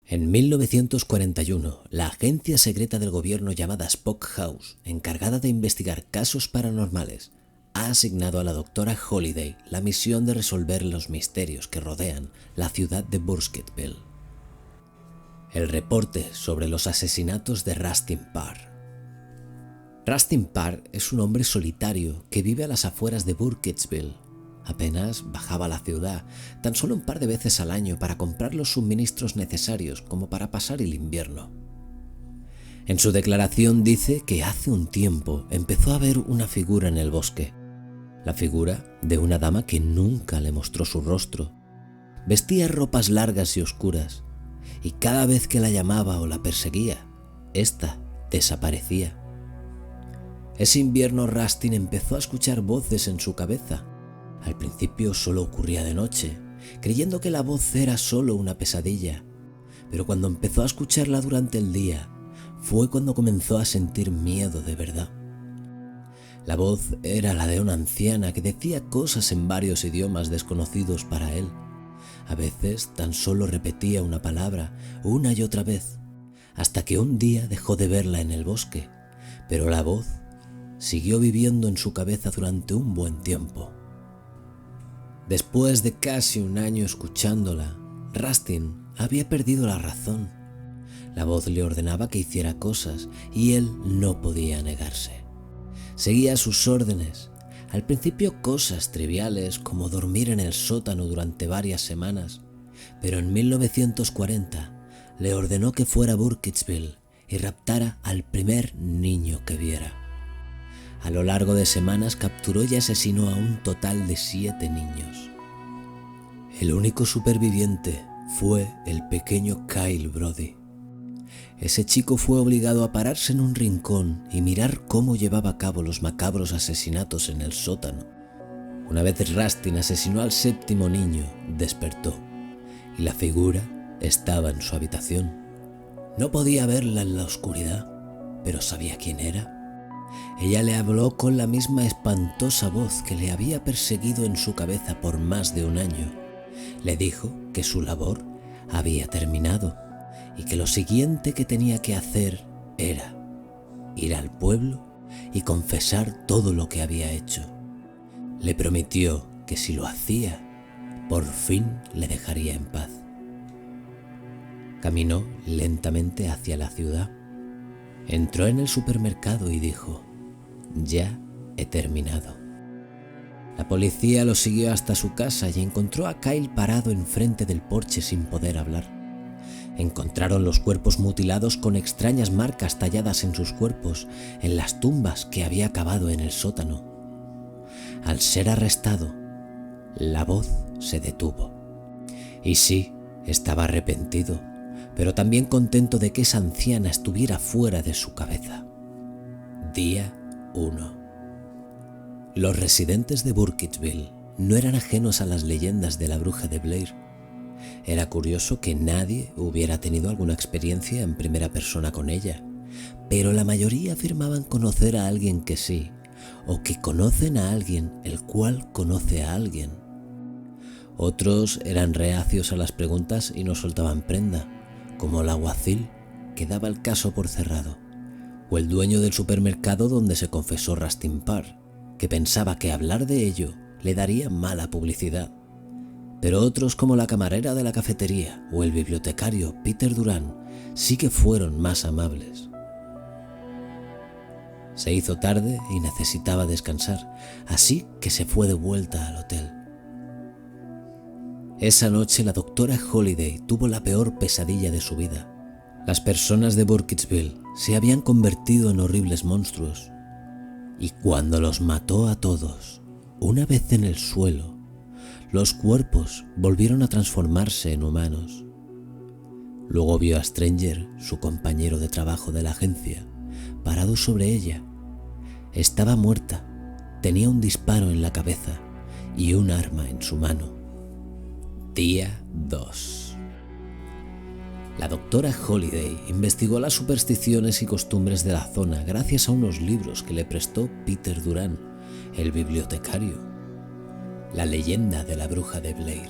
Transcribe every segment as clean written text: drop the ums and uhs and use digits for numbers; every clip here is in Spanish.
En 1941, la agencia secreta del gobierno llamada Spock House, encargada de investigar casos paranormales, ha asignado a la doctora Holliday la misión de resolver los misterios que rodean la ciudad de Burkittsville. El reporte sobre los asesinatos de Rustin Parr. Rustin Parr es un hombre solitario que vive a las afueras de Burkittsville. Apenas bajaba a la ciudad, tan solo un par de veces al año para comprar los suministros necesarios como para pasar el invierno. En su declaración dice que hace un tiempo empezó a ver una figura en el bosque, la figura de una dama que nunca le mostró su rostro. Vestía ropas largas y oscuras, y cada vez que la llamaba o la perseguía, ésta desaparecía. Ese invierno Rustin empezó a escuchar voces en su cabeza. Al principio solo ocurría de noche, creyendo que la voz era solo una pesadilla, pero cuando empezó a escucharla durante el día, fue cuando comenzó a sentir miedo de verdad. La voz era la de una anciana que decía cosas en varios idiomas desconocidos para él. A veces tan solo repetía una palabra una y otra vez, hasta que un día dejó de verla en el bosque, pero la voz siguió viviendo en su cabeza durante un buen tiempo. Después de casi un año escuchándola, Rustin había perdido la razón. La voz le ordenaba que hiciera cosas y él no podía negarse. Seguía sus órdenes, al principio cosas triviales como dormir en el sótano durante varias semanas, pero en 1940 le ordenó que fuera a Burkittsville y raptara al primer niño que viera. A lo largo de semanas capturó y asesinó a un total de 7 niños. El único superviviente fue el pequeño Kyle Brody. Ese chico fue obligado a pararse en un rincón y mirar cómo llevaba a cabo los macabros asesinatos en el sótano. Una vez Rustin asesinó al 7º niño, despertó, y la figura estaba en su habitación. No podía verla en la oscuridad, pero sabía quién era. Ella le habló con la misma espantosa voz que le había perseguido en su cabeza por más de un año. Le dijo que su labor había terminado y que lo siguiente que tenía que hacer era ir al pueblo y confesar todo lo que había hecho. Le prometió que si lo hacía, por fin le dejaría en paz. Caminó lentamente hacia la ciudad. Entró en el supermercado y dijo: «Ya he terminado». La policía lo siguió hasta su casa y encontró a Kyle parado enfrente del porche sin poder hablar. Encontraron los cuerpos mutilados con extrañas marcas talladas en sus cuerpos en las tumbas que había cavado en el sótano. Al ser arrestado, la voz se detuvo. Y sí, estaba arrepentido, pero también contento de que esa anciana estuviera fuera de su cabeza. Día 1. Los residentes de Burkittsville no eran ajenos a las leyendas de la bruja de Blair. Era curioso que nadie hubiera tenido alguna experiencia en primera persona con ella, pero la mayoría afirmaban conocer a alguien que sí, o que conocen a alguien el cual conoce a alguien. Otros eran reacios a las preguntas y no soltaban prenda, como el alguacil que daba el caso por cerrado, o el dueño del supermercado donde se confesó Rustin Parr, que pensaba que hablar de ello le daría mala publicidad. Pero otros, como la camarera de la cafetería o el bibliotecario Peter Duran, sí que fueron más amables. Se hizo tarde y necesitaba descansar, así que se fue de vuelta al hotel. Esa noche la doctora Holliday tuvo la peor pesadilla de su vida. Las personas de Burkittsville se habían convertido en horribles monstruos, y cuando los mató a todos, una vez en el suelo, los cuerpos volvieron a transformarse en humanos. Luego vio a Stranger, su compañero de trabajo de la agencia, parado sobre ella. Estaba muerta, tenía un disparo en la cabeza y un arma en su mano. Día 2. La doctora Holliday investigó las supersticiones y costumbres de la zona gracias a unos libros que le prestó Peter Duran, el bibliotecario. La leyenda de la bruja de Blair.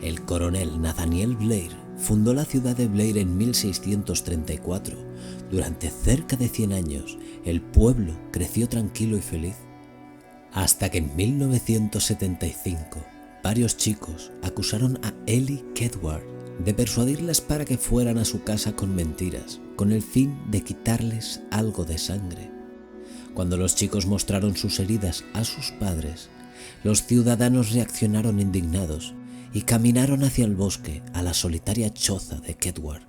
El coronel Nathaniel Blair fundó la ciudad de Blair en 1634. Durante cerca de 100 años, el pueblo creció tranquilo y feliz. Hasta que en 1975, varios chicos acusaron a Elly Kedward de persuadirles para que fueran a su casa con mentiras, con el fin de quitarles algo de sangre. Cuando los chicos mostraron sus heridas a sus padres, los ciudadanos reaccionaron indignados y caminaron hacia el bosque, a la solitaria choza de Kedward.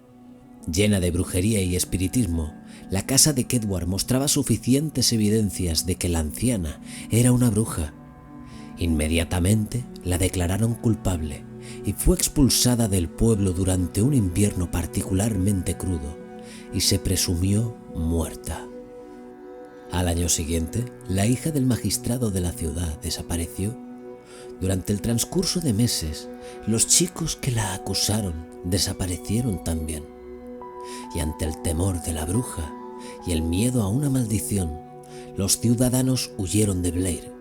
Llena de brujería y espiritismo, la casa de Kedward mostraba suficientes evidencias de que la anciana era una bruja. Inmediatamente la declararon culpable y fue expulsada del pueblo durante un invierno particularmente crudo y se presumió muerta. Al año siguiente, la hija del magistrado de la ciudad desapareció. Durante el transcurso de meses, los chicos que la acusaron desaparecieron también. Y ante el temor de la bruja y el miedo a una maldición, los ciudadanos huyeron de Blair,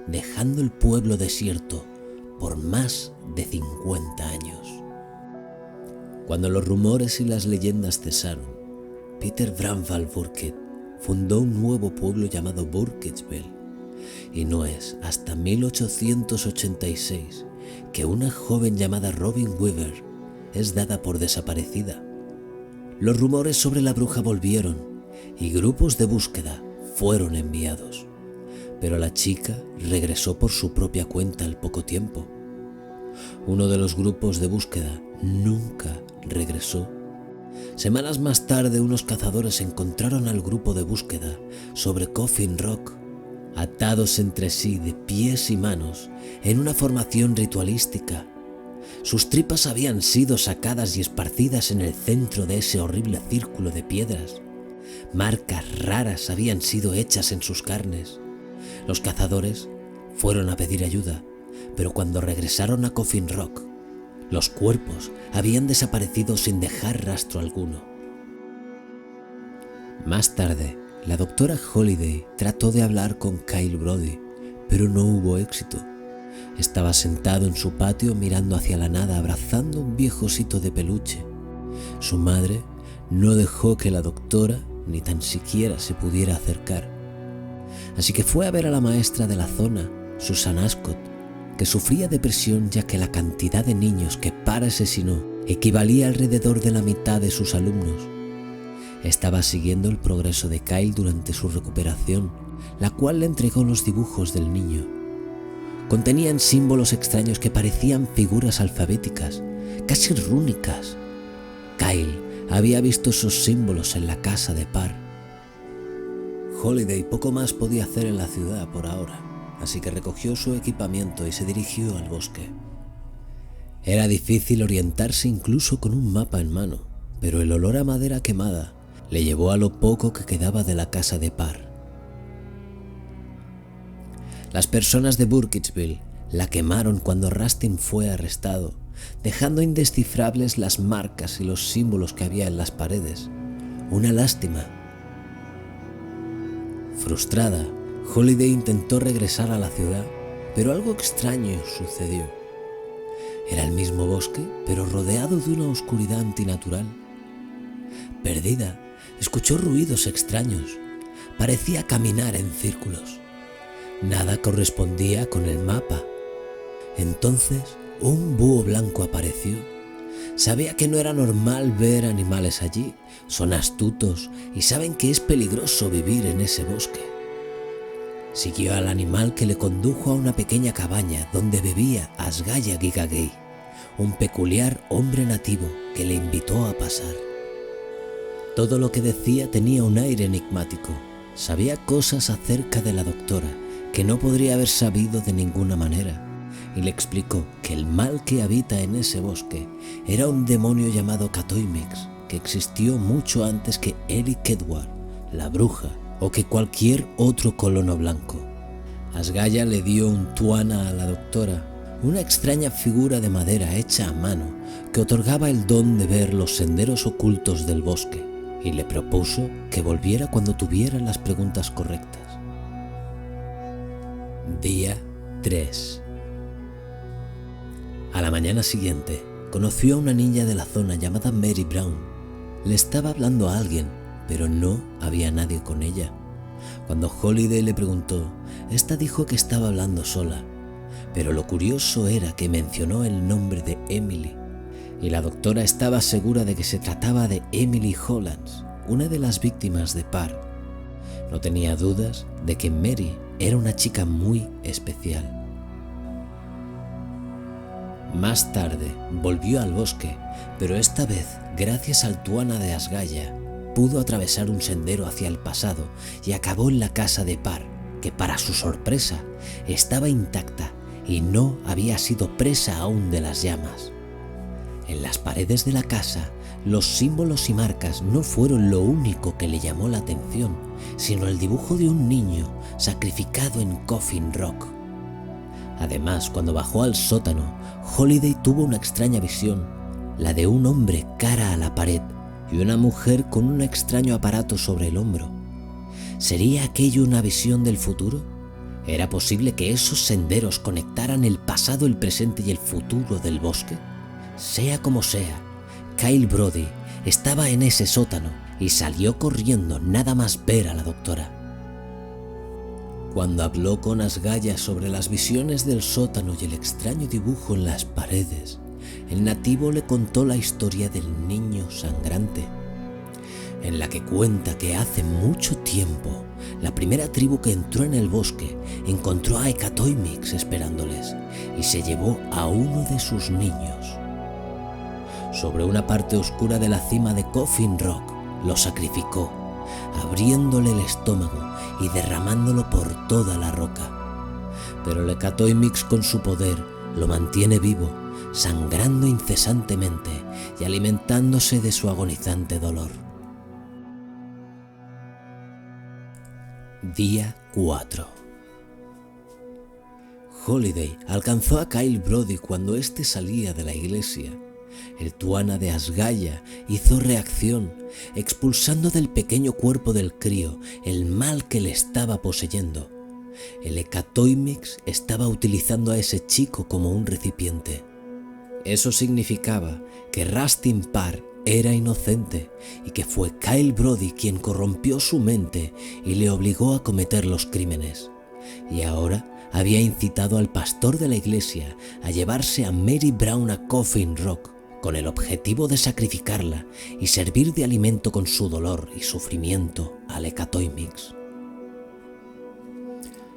dejando el pueblo desierto por más de 50 años. Cuando los rumores y las leyendas cesaron, Peter Bramwell Burkitt fundó un nuevo pueblo llamado Burkittsville, y no es hasta 1886 que una joven llamada Robin Weaver es dada por desaparecida. Los rumores sobre la bruja volvieron y grupos de búsqueda fueron enviados, pero la chica regresó por su propia cuenta al poco tiempo. Uno de los grupos de búsqueda nunca regresó. Semanas más tarde, unos cazadores encontraron al grupo de búsqueda sobre Coffin Rock, atados entre sí de pies y manos en una formación ritualística. Sus tripas habían sido sacadas y esparcidas en el centro de ese horrible círculo de piedras. Marcas raras habían sido hechas en sus carnes. Los cazadores fueron a pedir ayuda, pero cuando regresaron a Coffin Rock, los cuerpos habían desaparecido sin dejar rastro alguno. Más tarde, la doctora Holiday trató de hablar con Kyle Brody, pero no hubo éxito. Estaba sentado en su patio mirando hacia la nada, abrazando un viejo osito de peluche. Su madre no dejó que la doctora ni tan siquiera se pudiera acercar. Así que fue a ver a la maestra de la zona, Susan Ascott, que sufría depresión ya que la cantidad de niños que Parr asesinó equivalía a alrededor de la mitad de sus alumnos. Estaba siguiendo el progreso de Kyle durante su recuperación, la cual le entregó los dibujos del niño. Contenían símbolos extraños que parecían figuras alfabéticas, casi rúnicas. Kyle había visto esos símbolos en la casa de Parr. Holiday poco más podía hacer en la ciudad por ahora, así que recogió su equipamiento y se dirigió al bosque. Era difícil orientarse incluso con un mapa en mano, pero el olor a madera quemada le llevó a lo poco que quedaba de la casa de Parr. Las personas de Burkittsville la quemaron cuando Rustin fue arrestado, dejando indescifrables las marcas y los símbolos que había en las paredes. Una lástima. Frustrada, Holiday intentó regresar a la ciudad, pero algo extraño sucedió. Era el mismo bosque, pero rodeado de una oscuridad antinatural. Perdida, escuchó ruidos extraños. Parecía caminar en círculos. Nada correspondía con el mapa. Entonces, un búho blanco apareció. Sabía que no era normal ver animales allí. Son astutos y saben que es peligroso vivir en ese bosque. Siguió al animal que le condujo a una pequeña cabaña donde vivía Asgaya Gigagay, un peculiar hombre nativo que le invitó a pasar. Todo lo que decía tenía un aire enigmático. Sabía cosas acerca de la doctora que no podría haber sabido de ninguna manera, y le explicó que el mal que habita en ese bosque era un demonio llamado Catoimix, que existió mucho antes que Elly Kedward, la bruja, o que cualquier otro colono blanco. Asgaya le dio un tuana a la doctora, una extraña figura de madera hecha a mano que otorgaba el don de ver los senderos ocultos del bosque, y le propuso que volviera cuando tuviera las preguntas correctas. Día 3. A la mañana siguiente, conoció a una niña de la zona llamada Mary Brown. Le estaba hablando a alguien, pero no había nadie con ella. Cuando Holiday le preguntó, esta dijo que estaba hablando sola, pero lo curioso era que mencionó el nombre de Emily, y la doctora estaba segura de que se trataba de Emily Hollands, una de las víctimas de Parr. No tenía dudas de que Mary era una chica muy especial. Más tarde volvió al bosque, pero esta vez, gracias al Tuana de Asgaya, pudo atravesar un sendero hacia el pasado y acabó en la casa de Parr, que para su sorpresa estaba intacta y no había sido presa aún de las llamas. En las paredes de la casa, los símbolos y marcas no fueron lo único que le llamó la atención, sino el dibujo de un niño sacrificado en Coffin Rock. Además, cuando bajó al sótano, Holiday tuvo una extraña visión, la de un hombre cara a la pared y una mujer con un extraño aparato sobre el hombro. ¿Sería aquello una visión del futuro? ¿Era posible que esos senderos conectaran el pasado, el presente y el futuro del bosque? Sea como sea, Kyle Brody estaba en ese sótano y salió corriendo nada más ver a la doctora. Cuando habló con Asgaya sobre las visiones del sótano y el extraño dibujo en las paredes, el nativo le contó la historia del niño sangrante, en la que cuenta que hace mucho tiempo la primera tribu que entró en el bosque encontró a Hecatoymix esperándoles y se llevó a uno de sus niños. Sobre una parte oscura de la cima de Coffin Rock lo sacrificó, abriéndole el estómago y derramándolo por toda la roca. Pero el Hecatoymix con su poder lo mantiene vivo, sangrando incesantemente y alimentándose de su agonizante dolor. Día 4. Holiday alcanzó a Kyle Brody cuando éste salía de la iglesia. El Tuana de Asgaya hizo reacción, expulsando del pequeño cuerpo del crío el mal que le estaba poseyendo. El Hecatoymix estaba utilizando a ese chico como un recipiente. Eso significaba que Rustin Parr era inocente y que fue Kyle Brody quien corrompió su mente y le obligó a cometer los crímenes. Y ahora había incitado al pastor de la iglesia a llevarse a Mary Brown a Coffin Rock con el objetivo de sacrificarla y servir de alimento con su dolor y sufrimiento al Hecatoymix.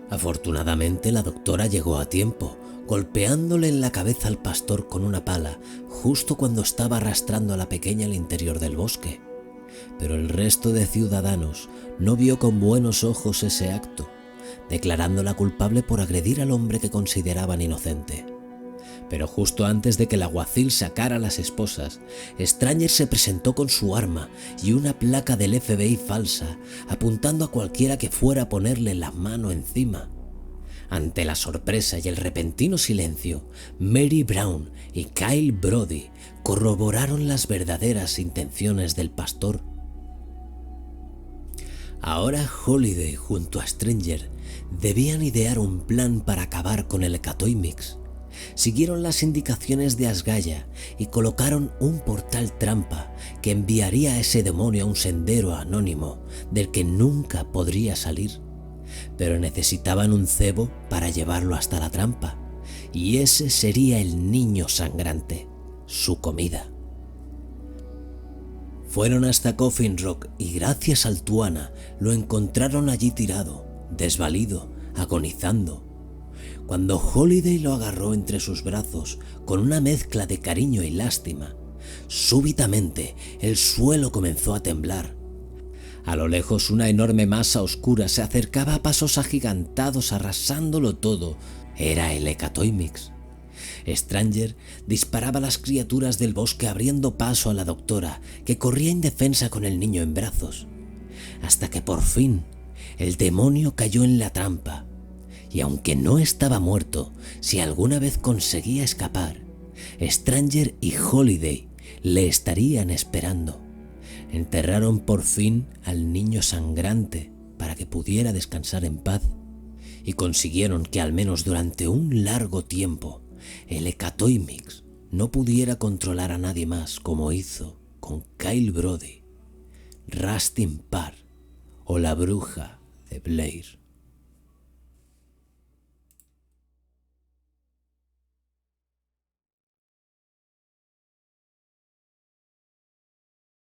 Afortunadamente la doctora llegó a tiempo, golpeándole en la cabeza al pastor con una pala justo cuando estaba arrastrando a la pequeña al interior del bosque. Pero el resto de ciudadanos no vio con buenos ojos ese acto, declarándola culpable por agredir al hombre que consideraban inocente. Pero justo antes de que el alguacil sacara a las esposas, Stranger se presentó con su arma y una placa del FBI falsa, apuntando a cualquiera que fuera a ponerle la mano encima. Ante la sorpresa y el repentino silencio, Mary Brown y Kyle Brody corroboraron las verdaderas intenciones del pastor. Ahora Holiday junto a Stranger debían idear un plan para acabar con el Hecatoymix. Siguieron las indicaciones de Asgaya y colocaron un portal trampa que enviaría a ese demonio a un sendero anónimo del que nunca podría salir. Pero necesitaban un cebo para llevarlo hasta la trampa, y ese sería el niño sangrante, su comida. Fueron hasta Coffin Rock y gracias al Tuana lo encontraron allí tirado, desvalido, agonizando. Cuando Holiday lo agarró entre sus brazos con una mezcla de cariño y lástima, súbitamente el suelo comenzó a temblar. A lo lejos una enorme masa oscura se acercaba a pasos agigantados arrasándolo todo. Era el Hecatoymix. Stranger disparaba a las criaturas del bosque abriendo paso a la doctora, que corría indefensa con el niño en brazos. Hasta que por fin el demonio cayó en la trampa. Y aunque no estaba muerto, si alguna vez conseguía escapar, Stranger y Holiday le estarían esperando. Enterraron por fin al niño sangrante para que pudiera descansar en paz y consiguieron que al menos durante un largo tiempo el Hecatoymix no pudiera controlar a nadie más como hizo con Kyle Brody, Rustin Parr o la bruja de Blair.